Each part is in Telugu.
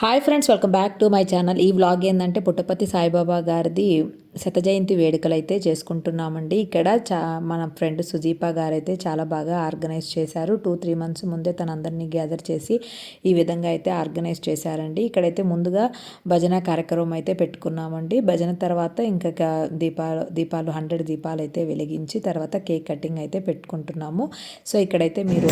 Hi friends, welcome back to my channel. ఈ వ్లాగ్ ఏంటంటే పుట్టపర్తి సాయిబాబా గారిది శత జయంతి వేడుకలు అయితే చేసుకుంటున్నామండి. ఇక్కడ మన ఫ్రెండ్ సుజీపా గారు అయితే చాలా బాగా ఆర్గనైజ్ చేశారు. 2-3 మంత్స్ ముందే తనందరినీ గ్యాదర్ చేసి ఈ విధంగా అయితే ఆర్గనైజ్ చేశారండి. ఇక్కడైతే ముందుగా భజన కార్యక్రమం అయితే పెట్టుకున్నామండి. భజన తర్వాత ఇంకా దీపాలు 100 దీపాలు అయితే వెలిగించి తర్వాత కేక్ కటింగ్ అయితే పెట్టుకుంటున్నాము. సో ఇక్కడైతే మీరు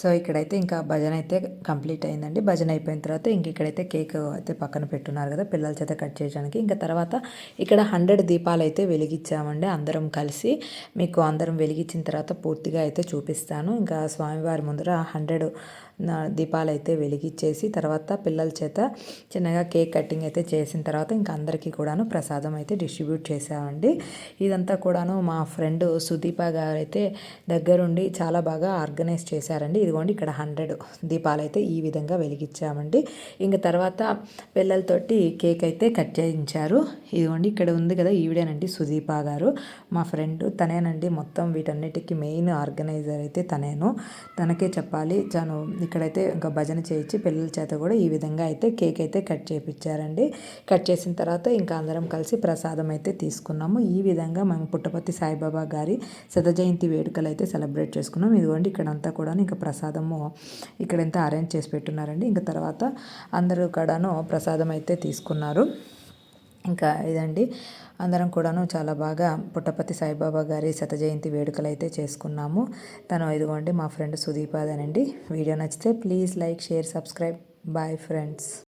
సో ఇక్కడైతే ఇంకా భజన అయితే కంప్లీట్ అయిందండి. భజన అయిపోయిన తర్వాత ఇక్కడైతే కేక్ అయితే పక్కన పెట్టున్నారు కదా పిల్లల చేత కట్ చేయడానికి. ఇంకా తర్వాత ఇక్కడ 100 దీపాలు అయితే వెలిగించామండి అందరం కలిసి. మీకు అందరం వెలిగించిన తర్వాత పూర్తిగా అయితే చూపిస్తాను. ఇంకా స్వామివారి ముందర 100 దీపాలు అయితే వెలిగించేసి తర్వాత పిల్లల చేత చిన్నగా కేక్ కటింగ్ అయితే చేసిన తర్వాత ఇంకా అందరికీ కూడాను ప్రసాదం అయితే డిస్ట్రిబ్యూట్ చేసామండి. ఇదంతా కూడాను మా ఫ్రెండ్ సుదీప గారు అయితే దగ్గరుండి చాలా బాగా ఆర్గనైజ్ చేశారండి. ఇదిగోండి ఇక్కడ 100 దీపాలు అయితే ఈ విధంగా వెలిగించామండి. ఇంక తర్వాత పిల్లలతోటి కేక్ అయితే కట్ చేయించారు. ఇదిగోండి ఇక్కడ ఉంది కదా ఈవిడేనండి సుదీప గారు, మా ఫ్రెండ్. తనేనండి మొత్తం వీటన్నిటికీ మెయిన్ ఆర్గనైజర్ అయితే తనకే చెప్పాలి. ఇక్కడైతే ఇంకా భజన చేయించి పిల్లల చేత కూడా ఈ విధంగా అయితే కేక్ అయితే కట్ చేయించారండి. కట్ చేసిన తర్వాత ఇంకా అందరం కలిసి ప్రసాదం అయితే తీసుకున్నాము. ఈ విధంగా మేము పుట్టపర్తి సాయిబాబా గారి శత జయంతి వేడుకలు అయితే సెలబ్రేట్ చేసుకున్నాం. ఇదిగోండి ఇక్కడంతా కూడా ఇంకా ప్రసాదము ఇక్కడంతా అరేంజ్ చేసి పెట్టున్నారండి. ఇంకా తర్వాత అందరూ కూడాను ప్రసాదం అయితే తీసుకున్నారు. ఇంకా ఇదండి అందరం కూడాను చాలా బాగా పుట్టపర్తి సాయిబాబా గారి శత జయంతి వేడుకలు అయితే చేసుకున్నాము. ఇదిగోండి మా ఫ్రెండ్ సుదీపాదనండి. వీడియో నచ్చితే please like, share, subscribe. Bye friends.